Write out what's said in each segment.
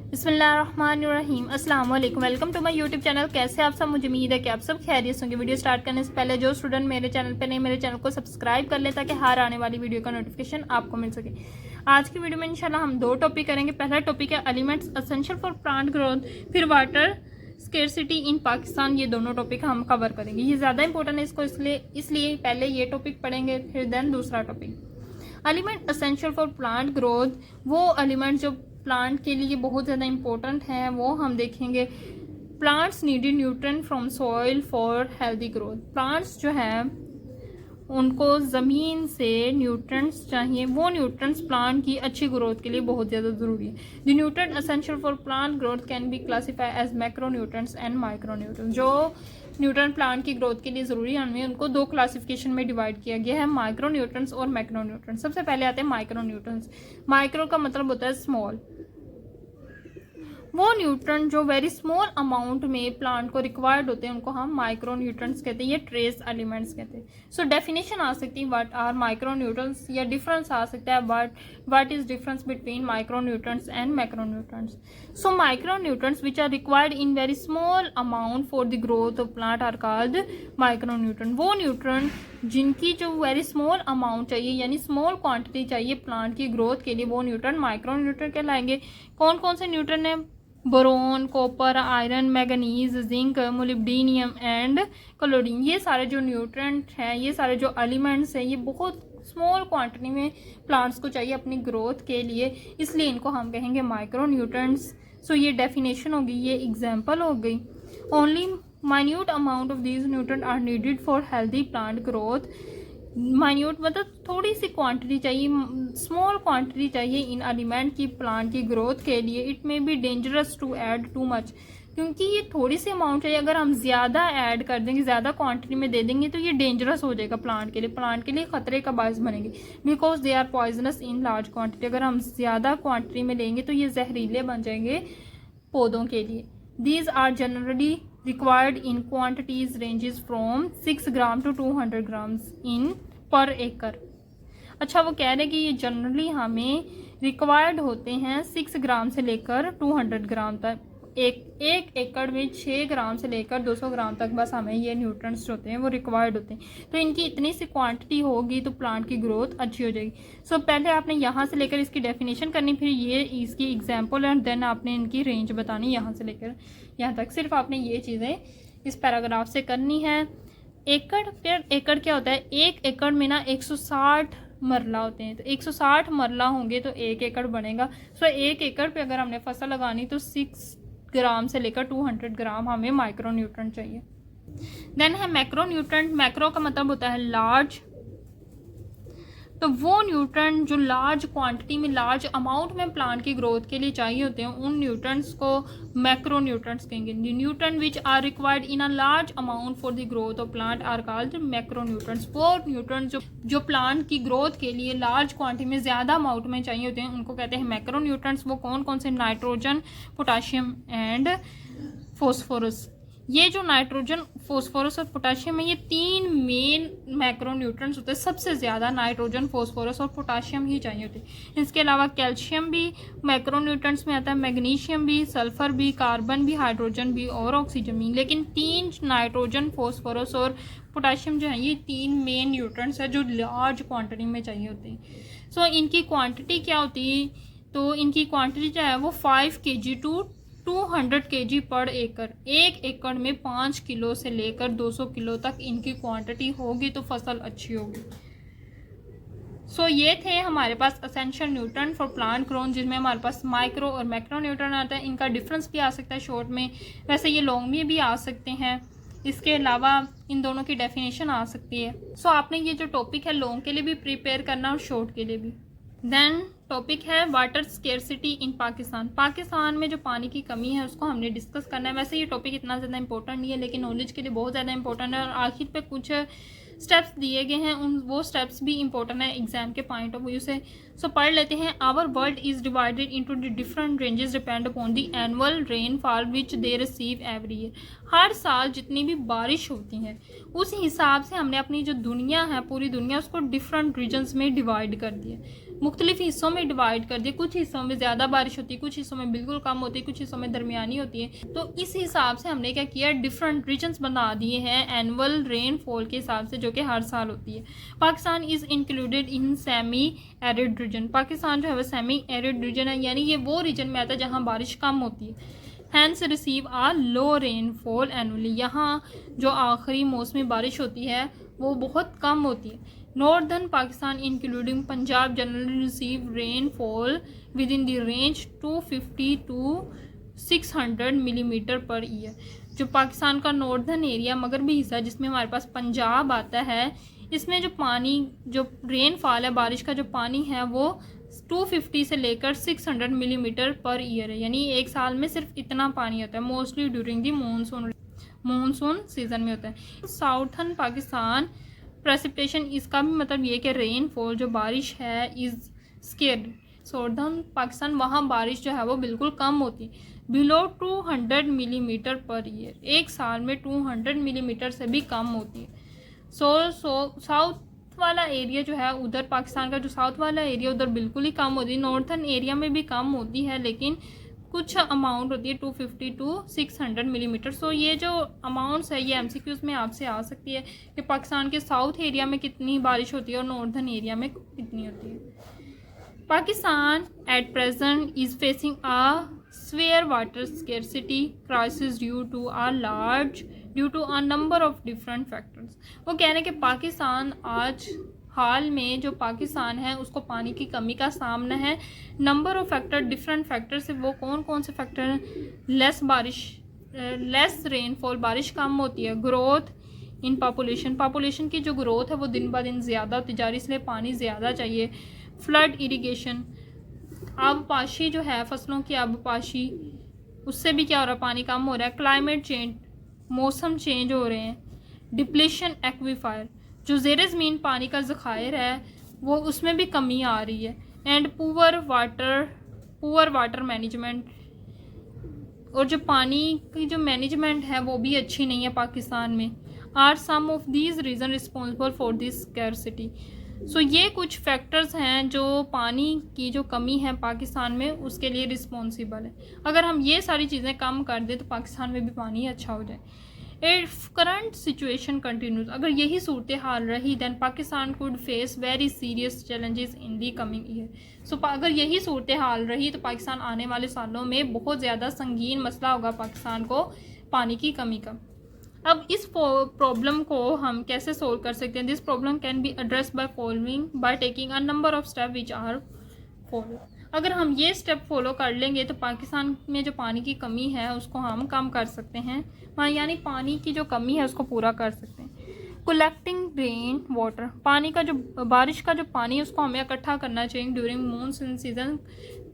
बिस्मिल्लाहिर्रहमानिर्रहीम अस्सलाम वालेकुम। Welcome to my YouTube channel. कैसे आप सब? मुझे उम्मीद है कि आप सब खैरियत होंगे। वीडियो स्टार्ट करने से पहले जो स्टूडेंट मेरे चैनल पे नहीं, मेरे चैनल को सब्सक्राइब कर लें ताकि हर आने वाली वीडियो का नोटिफिकेशन आपको मिल सके। आज की वीडियो में इंशाल्लाह हम दो टॉपिक करेंगे। पहला टॉपिक है elements essential for plant growth, फिर वाटर स्केर्सिटी इन पाकिस्तान। ये दोनों टॉपिक हम कवर करेंगे। ये ज़्यादा इंपॉर्टेंट है इसको इसलिए पहले ये टॉपिक पढ़ेंगे, फिर देन दूसरा topic. Element essential for plant growth, वो एलिमेंट जो प्लांट के लिए बहुत ज़्यादा इंपॉर्टेंट है वो हम देखेंगे। Plants needed nutrient from soil for healthy growth. Plants जो है उनको ज़मीन से न्यूट्रिएंट्स चाहिए। वो न्यूट्रिएंट्स प्लांट की अच्छी ग्रोथ के लिए बहुत ज़्यादा ज़रूरी है। The nutrient essential for plant growth can be classify as macro nutrients and micro nutrients. जो न्यूट्रिएंट प्लांट की ग्रोथ के लिए ज़रूरी है उनमें उनको दो क्लासिफिकेशन में डिवाइड किया गया है, माइक्रो न्यूट्रिएंट्स और मैक्रो न्यूट्रिएंट्स। सबसे पहले आते हैं माइक्रो न्यूट्रिएंट्स। माइक्रो का मतलब होता है स्मॉल। वो न्यूट्रिएंट जो वेरी स्मॉल अमाउंट में प्लांट को रिक्वायर्ड होते हैं उनको हम माइक्रो न्यूट्रिएंट्स कहते हैं, ये ट्रेस एलिमेंट्स कहते हैं। सो डेफिनेशन आ सकती है व्हाट आर माइक्रो न्यूट्रिएंट्स, या डिफरेंस आ सकता है what is difference between micro nutrients and macro nutrients. So micro nutrients which are required in very small amount for the growth of plant are called micro nutrient. वो nutrient जिनकी जो very small amount चाहिए यानी small quantity चाहिए plant की growth के लिए, वो न्यूट्रिएंट माइक्रो न्यूट्रिएंट कहलाएंगे। कौन कौन से न्यूट्रिएंट हैं? Boron, copper, iron, manganese, zinc, molybdenum and chlorine. ये सारे जो न्यूट्रिएंट हैं, ये सारे जो एलिमेंट्स हैं, ये बहुत स्मॉल क्वांटिटी में प्लांट्स को चाहिए अपनी ग्रोथ के लिए, इसलिए इनको हम कहेंगे माइक्रो न्यूट्रिएंट्स। सो ये डेफिनेशन होगी, ये एग्जांपल हो गई। Only minute amount of these nutrient are needed for healthy plant growth. Minute मतलब थोड़ी सी क्वांटिटी चाहिए, स्मॉल क्वांटिटी चाहिए इन एलिमेंट की प्लांट की ग्रोथ के लिए। It may be dangerous to add too much, क्योंकि ये थोड़ी सी अमाउंट चाहिए। अगर हम ज़्यादा ऐड कर देंगे, ज़्यादा क्वांटिटी में दे देंगे तो ये डेंजरस हो जाएगा प्लांट के लिए खतरे का बायस बनेंगे। Because they are poisonous in large quantity. अगर हम ज़्यादा क्वांटिटी में लेंगे तो ये जहरीले बन जाएंगे पौधों के लिए। These are generally required in quantities ranges from 6 gram to 200 grams in per एकड़। अच्छा, वो कह रहे हैं कि ये जनरली हमें रिक्वायर्ड होते हैं 6 ग्राम से लेकर 200 ग्राम तक। एक एकड़ में 6 ग्राम से लेकर 200 ग्राम तक बस हमें ये न्यूट्रिएंट्स होते हैं वो रिक्वायर्ड होते हैं। तो इनकी इतनी सी क्वांटिटी होगी तो प्लांट की ग्रोथ अच्छी हो जाएगी। सो पहले आपने यहाँ से लेकर इसकी डेफिनेशन करनी, फिर ये इसकी एग्जांपल एंड देन आपने इनकी रेंज बतानी यहाँ से लेकर यहाँ तक। सिर्फ आपने ये चीज़ें इस पैराग्राफ से करनी है। एकड़, फिर एकड़ क्या होता है? एक एकड़ में ना 160 मरला होते हैं, तो 160 मरला होंगे तो एक एकड़ बनेगा। सो एक एकड़ पे अगर हमने फसल लगानी तो 6 ग्राम से लेकर 200 ग्राम हमें माइक्रो न्यूट्रिएंट चाहिए। देन है मैक्रो न्यूट्रिएंट। मैक्रो का मतलब होता है लार्ज। तो वो न्यूट्रिएंट जो लार्ज क्वांटिटी में, लार्ज अमाउंट में प्लांट की ग्रोथ के लिए चाहिए होते हैं, उन न्यूट्रिएंट्स को मैक्रो न्यूट्रिएंट्स कहेंगे। The nutrient which are required in a large amount for the growth of plant are called macro nutrients. वो न्यूट्रिएंट जो प्लांट की ग्रोथ के लिए लार्ज क्वांटिटी में, ज़्यादा अमाउंट में चाहिए होते हैं, उनको कहते हैं मैक्रो न्यूट्रिएंट्स। वो कौन कौन से? Nitrogen, potassium and phosphorus. ये जो नाइट्रोजन, फॉस्फोरस और पोटाशियम है, ये 3 मेन मैक्रो न्यूट्रिएंट्स होते हैं। सबसे ज़्यादा नाइट्रोजन, फॉस्फोरस और पोटाशियम ही चाहिए होते हैं। इसके अलावा कैल्शियम भी मैक्रो न्यूट्रिएंट्स में आता है, मैग्नीशियम भी, सल्फर भी, कार्बन भी, हाइड्रोजन भी और ऑक्सीजन भी। लेकिन 3 नाइट्रोजन, फॉस्फोरस और पोटाशियम जो है, ये 3 मेन न्यूट्रिएंट्स है जो लार्ज क्वान्टिटी में चाहिए होते हैं। सो इनकी क्वान्टिटी क्या होती है? तो इनकी क्वान्टिटी जो है वो 5 kg टू 200 kg पर एकड़। एक एकड़ में 5 किलो से लेकर 200 किलो तक इनकी क्वांटिटी होगी तो फसल अच्छी होगी। सो ये थे हमारे पास essential nutrient for plant growth, जिसमें हमारे पास माइक्रो और मैक्रो न्यूट्रिएंट आता है। इनका डिफरेंस भी आ सकता है शॉर्ट में, वैसे ये लॉन्ग में भी आ सकते हैं। इसके अलावा इन दोनों की डेफिनेशन आ सकती है। सो आपने ये जो टॉपिक है लॉन्ग के लिए भी प्रिपेयर करना और शॉर्ट के लिए भी। देन टॉपिक है वाटर स्केर्सिटी इन पाकिस्तान। पाकिस्तान में जो पानी की कमी है उसको हमने डिस्कस करना है। वैसे ये टॉपिक इतना ज़्यादा इंपॉर्टेंट नहीं है, लेकिन नॉलेज के लिए बहुत ज़्यादा इंपॉर्टेंट है। और आखिर पे कुछ स्टेप्स दिए गए हैं, वो स्टेप्स भी इंपॉर्टेंट है एग्जाम के पॉइंट ऑफ व्यू से। सो पढ़ लेते हैं। Our world is divided into the different ranges depend upon the annual rainfall which they receive every year. हर साल जितनी भी बारिश होती है उस हिसाब से हमने अपनी जो दुनिया है, पूरी दुनिया, उसको डिफरेंट रीजन्स में डिवाइड कर दिया। मुख्तलिफ हिस्सों में डिवाइड कर दिया। कुछ हिस्सों में ज़्यादा बारिश होती है, कुछ हिस्सों में बिल्कुल कम होती है, कुछ हिस्सों में दरमियानी होती है। तो इस हिसाब से हमने क्या किया, डिफरेंट रीजन्स बना दिए हैं एनुअल रेनफॉल के हिसाब से, जो कि हर साल होती है। Pakistan is included in semi arid region. Pakistan जो है वो सेमी एरिड रीजन है, यानी ये वो रीजन में आता है जहाँ बारिश कम होती है। हैंस रिसीव आ लो रेनफॉल एनुअली। यहाँ जो आखिरी मौसमी बारिश होती है वो बहुत कम होती है। Northern Pakistan including Punjab generally receive rainfall within the range 250 to 600 millimetre per year. जो पाकिस्तान का नॉर्दर्न एरिया मगरबी हिस्सा जिसमें हमारे पास पंजाब आता है, इसमें जो पानी, जो रेनफॉल है, बारिश का जो पानी है वो 250 से लेकर 600 मिलीमीटर पर ईयर है, यानी एक साल में सिर्फ इतना पानी होता है। Mostly during the monsoon season में होता है। साउथर्न पाकिस्तान प्रेसिपिटेशन, इसका भी मतलब ये कि रेनफॉल जो बारिश है इज़ स्केर्ड। साउथर्न पाकिस्तान वहाँ बारिश जो है वो बिल्कुल कम होती है, बिलो 200 मिलीमीटर पर ईयर, एक साल में 200 मिलीमीटर से भी कम होती है। साउथ वाला एरिया जो है उधर, पाकिस्तान का जो साउथ वाला एरिया उधर बिल्कुल ही कम होती है। नॉर्थर्न एरिया में भी कम होती है, लेकिन कुछ अमाउंट होती है 250 टू 600 मिलीमीटर। सो ये जो अमाउंट्स है ये एमसीक्यूज़ में आपसे आ सकती है कि पाकिस्तान के साउथ एरिया में कितनी बारिश होती है और नॉर्थर्न एरिया में कितनी होती है। Pakistan at present is facing a severe water scarcity crisis due to a number of different factors। वो कह रहे हैं कि पाकिस्तान आज हाल में जो पाकिस्तान है उसको पानी की कमी का सामना है। Number of factor, different factor से, वो कौन कौन से फैक्टर हैं? लेस बारिश, लेस रेनफॉल, बारिश कम होती है। ग्रोथ इन पॉपुलेशन की जो ग्रोथ है वो दिन ब दिन ज़्यादा होती जा रही है, इसलिए पानी ज़्यादा चाहिए। फ्लड इरिगेशन, आबपाशी जो है, फसलों की आबपाशी, उससे भी क्या हो रहा है, पानी कम हो रहा है। क्लाइमेट चेंज, मौसम चेंज हो रहे हैं। डिप्लेशन एक्वीफायर, जो ज़ेर ज़मीन पानी का ज़खायर है वो उसमें भी कमी आ रही है। एंड पुअर वाटर मैनेजमेंट, और जो पानी की जो मैनेजमेंट है वो भी अच्छी नहीं है पाकिस्तान में। Are some of these reason responsible for this scarcity. सो ये कुछ फैक्टर्स हैं जो पानी की जो कमी है पाकिस्तान में उसके लिए रिस्पॉन्सिबल है। अगर हम ये सारी चीज़ें कम कर दें तो पाकिस्तान में भी पानी अच्छा हो जाए। इफ करंट सिचुएशन कंटिन्यूज, अगर यही सूरत हाल रही then Pakistan could face very serious challenges in the coming year. सो अगर यही सूरत हाल रही तो पाकिस्तान आने वाले सालों में बहुत ज़्यादा संगीन मसला होगा पाकिस्तान को पानी की कमी का। अब इस प्रॉब्लम को हम कैसे सोल्व कर सकते हैं? This problem can be address by taking a number of step which are follow. अगर हम ये स्टेप फॉलो कर लेंगे तो पाकिस्तान में जो पानी की कमी है उसको हम कम कर सकते हैं, यानी पानी की जो कमी है उसको पूरा कर सकते हैं। कलेक्टिंग रेन वाटर, पानी का जो बारिश का जो पानी है उसको हमें इकट्ठा करना चाहिए during monsoon season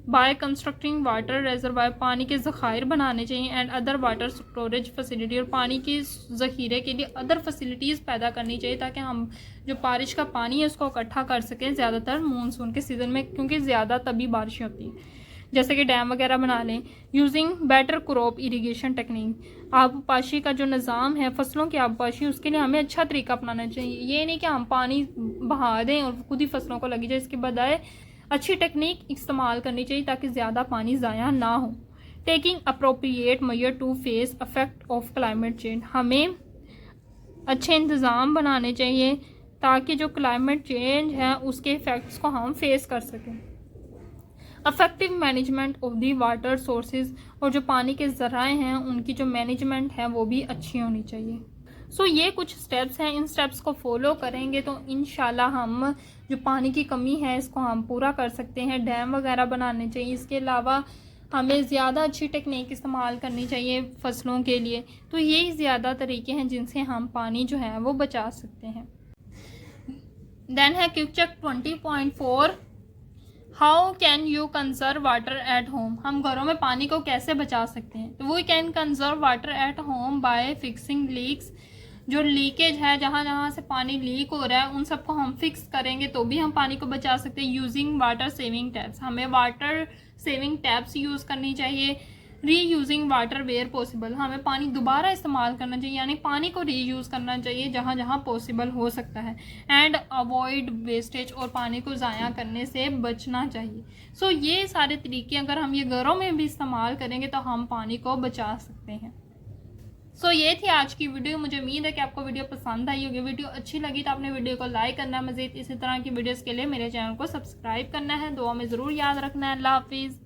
by constructing water reservoir, पानी के ज़खायर बनाने चाहिए। And other water storage facility, और पानी के ज़ख़ीरे के लिए अदर फैसिलिटीज़ पैदा करनी चाहिए ताकि हम जो बारिश का पानी है उसको इकट्ठा कर सकें ज़्यादातर मानसून के सीज़न में, क्योंकि ज़्यादा तभी बारिशें होती हैं, जैसे कि डैम वगैरह बना लें। Using better crop irrigation technique, आबपाशी का जो निज़ाम है, फसलों की आबपाशी, उसके लिए हमें अच्छा तरीका अपनाना चाहिए। ये नहीं कि हम पानी बहा दें और खुद ही फसलों को लगी जाए, इसके बजाय अच्छी टेक्निक इस्तेमाल करनी चाहिए ताकि ज़्यादा पानी ज़ाया ना हो। Taking appropriate measure to face affect of climate change, हमें अच्छे इंतज़ाम बनाने चाहिए ताकि जो क्लाइमेट चेंज है उसके इफ़ेक्ट्स को हम फेस कर सकें। Affective management of the water sources, और जो पानी के ज़राए हैं उनकी जो मैनेजमेंट है वो भी अच्छी होनी चाहिए। सो ये कुछ स्टेप्स हैं, इन स्टेप्स को फॉलो करेंगे तो इंशाल्लाह हम जो पानी की कमी है इसको हम पूरा कर सकते हैं। डैम वगैरह बनाने चाहिए, इसके अलावा हमें ज़्यादा अच्छी टेक्निक इस्तेमाल करनी चाहिए फसलों के लिए। तो यही ज़्यादा तरीके हैं जिनसे हम पानी जो है वो बचा सकते हैं। देन है quick check 20.4, how can you conserve water at home, हम घरों में पानी को कैसे बचा सकते हैं? तो we can conserve water at home by fixing leaks, जो लीकेज है, जहाँ जहाँ से पानी लीक हो रहा है उन सबको हम फिक्स करेंगे तो भी हम पानी को बचा सकते हैं। यूजिंग वाटर सेविंग टैप्स, हमें वाटर सेविंग टैप्स यूज़ करनी चाहिए। रीयूजिंग वाटर वेयर पॉसिबल, हमें पानी दोबारा इस्तेमाल करना चाहिए, यानी पानी को रीयूज़ करना चाहिए जहाँ जहाँ पॉसिबल हो सकता है। एंड अवॉइड वेस्टेज, और पानी को ज़ाया करने से बचना चाहिए। सो ये सारे तरीके अगर हम ये घरों में भी इस्तेमाल करेंगे तो हम पानी को बचा सकते हैं। सो ये थी आज की वीडियो। मुझे उम्मीद है कि आपको वीडियो पसंद आई होगी। वीडियो अच्छी लगी तो आपने वीडियो को लाइक करना है। मज़ीद इसी तरह की वीडियोस के लिए मेरे चैनल को सब्सक्राइब करना है। दुआ में ज़रूर याद रखना है। अल्लाह हाफिज़।